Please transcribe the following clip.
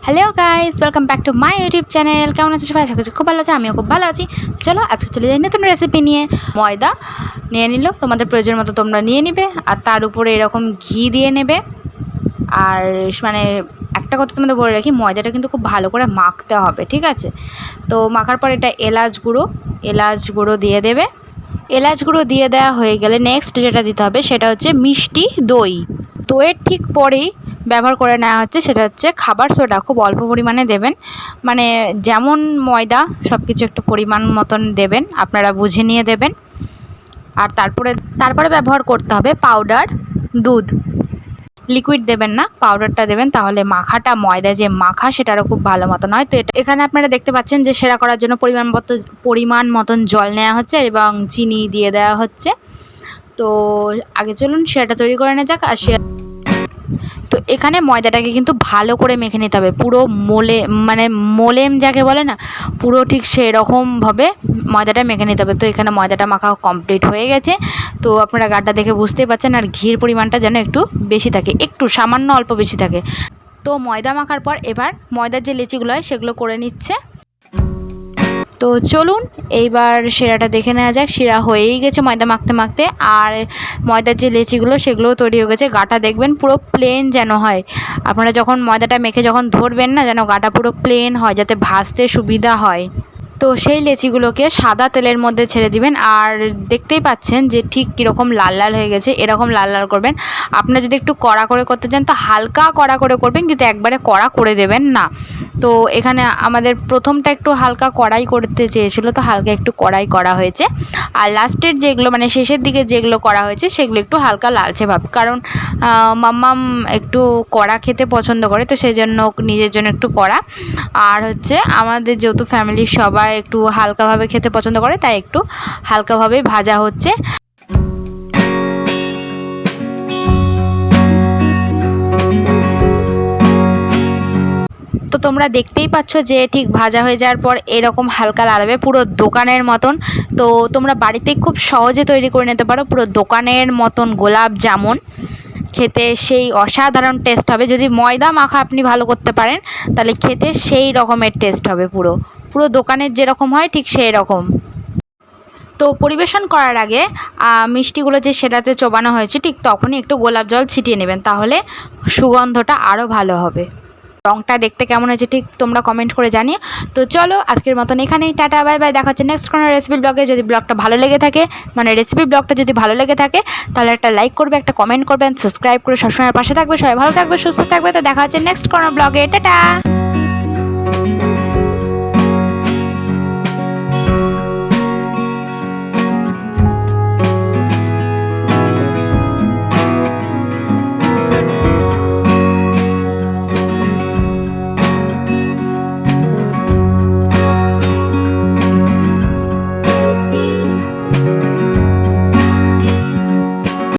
Hello guys, welcome back to my YouTube channel. কেমন আছে সবাই? আশা করছি খুব ভালো আছে, আমিও খুব ভালো আছি। চলো আজকে চলে যাই নতুন রেসিপি নিয়ে। ময়দা নিয়ে নিল, তোমাদের প্রয়োজন মতো তোমরা নিয়ে নিবে, আর তার উপরে এরকম ঘি দিয়ে নেবে। আর মানে একটা কথা তোমাদের বলে রাখি, ময়দাটা কিন্তু খুব ভালো করে মাখতে হবে, ঠিক আছে? তো মাখার পর এটা এলাচ গুঁড়ো দিয়ে দেবে। এলাচ গুঁড়ো দিয়ে দেওয়া হয়ে গেলে নেক্সট যেটা দিতে হবে সেটা হচ্ছে মিষ্টি দই। দইয়ের ঠিক পরেই ব্যবহার করে নেওয়া হচ্ছে সেটা হচ্ছে খাবার সোডা। খুব অল্প পরিমাণে দেবেন, মানে যেমন ময়দা সব কিছু একটু পরিমাণ মতন দেবেন, আপনারা বুঝে নিয়ে দেবেন। আর তারপরে ব্যবহার করতে হবে পাউডার দুধ। লিকুইড দেবেন না, পাউডারটা দেবেন, তাহলে মাখাটা ময়দা যে মাখা সেটারও খুব ভালো মতন হয়। তো এখানে আপনারা দেখতে পাচ্ছেন যে সেরা করার জন্য পরিমাণ মতন জল নেওয়া হচ্ছে এবং চিনি দিয়ে দেওয়া হচ্ছে। তো আগে চলুন সেটা তৈরি করে নেওয়া যাক। আর তো এখানে ময়দাটাকে কিন্তু ভালো করে মেখে নিতে হবে, পুরো মোলেম যাকে বলে না, পুরো ঠিক সেরকমভাবে ময়দাটা মেখে নিতে হবে। তো এখানে ময়দাটা মাখা কমপ্লিট হয়ে গেছে। তো আপনারা গাঢ়টা দেখে বুঝতেই পারছেন। আর ঘির পরিমাণটা যেন একটু বেশি থাকে, একটু সামান্য অল্প বেশি থাকে। তো ময়দা মাখার পর এবার ময়দার যে লেচিগুলো হয় সেগুলো করে নিচ্ছে। তো চলুন এইবার শিরাটা দেখে নেওয়া যাক। শিরা হয়েই গেছে ময়দা মাখতে মাখতে, আর ময়দার যে লেচিগুলো সেগুলোও তৈরি হয়ে গেছে। গাটা দেখবেন পুরো প্লেন যেন হয়। আপনারা যখন ময়দাটা মেখে যখন ধরবেন না, যেন গাটা পুরো প্লেন হয়, যাতে ভাজতে সুবিধা হয়। তো সেই লেচিগুলোকে সাদা তেলের মধ্যে ছেড়ে দিবেন। আর দেখতেই পাচ্ছেন যে ঠিক কীরকম লাল লাল হয়ে গেছে, এরকম লাল লাল করবেন। আপনারা যদি একটু কড়া করে করতে চান তো হালকা কড়া করে করবেন, কিন্তু একবারে কড়া করে দেবেন না। তো এখানে আমাদের প্রথমটা একটু হালকা কড়াই করতে চেয়েছিলো, তো হালকা একটু কড়াই করা হয়েছে। আর লাস্টের যেগুলো মানে শেষের দিকে যেগুলো করা হয়েছে সেগুলো একটু হালকা লালচে ভাব, কারণ মাম্মাম একটু কড়া খেতে পছন্দ করে, তো সেই জন্য নিজের জন্য একটু কড়া। আর হচ্ছে আমাদের যেহেতু ফ্যামিলির সবাই একটু হালকাভাবে খেতে পছন্দ করে, তাই একটু হালকাভাবেই ভাজা হচ্ছে। তো তোমরা দেখতেই পাচ্ছ যে ঠিক ভাজা হয়ে যাওয়ার পর এরকম হালকা লালবে, পুরো দোকানের মতন। তো তোমরা বাড়িতেই খুব সহজে তৈরি করে নিতে পারো, পুরো দোকানের মতন গোলাপ জামুন। খেতে সেই অসাধারণ টেস্ট হবে। যদি ময়দা মাখা আপনি ভালো করতে পারেন তাহলে খেতে সেই রকমের টেস্ট হবে, পুরো পুরো দোকানের যেরকম হয় ঠিক সেই রকম। তো পরিবেশন করার আগে মিষ্টিগুলো যে সেটাতে চোবানো হয়েছে ঠিক তখনই একটু গোলাপ জল ছিটিয়ে নেবেন, তাহলে সুগন্ধটা আরও ভালো হবে। রংটা দেখতে কেমন হয়েছে ঠিক তোমরা কমেন্ট করে জানিয়ে। তো চলো আজকের মতন এখানেই, টাটা বাই বাই। দেখা হচ্ছে নেক্সট কোনো রেসিপি ব্লগে। যদি ব্লগটা ভালো লেগে থাকে, মানে রেসিপি ব্লগটা যদি ভালো লেগে থাকে, তাহলে একটা লাইক করবে, একটা কমেন্ট করবেন, সাবস্ক্রাইব করে সবসময় পাশে থাকবে। সবাই ভালো থাকবে, সুস্থ থাকবে। তো দেখা হচ্ছে নেক্সট কোনো ব্লগে, টাটা।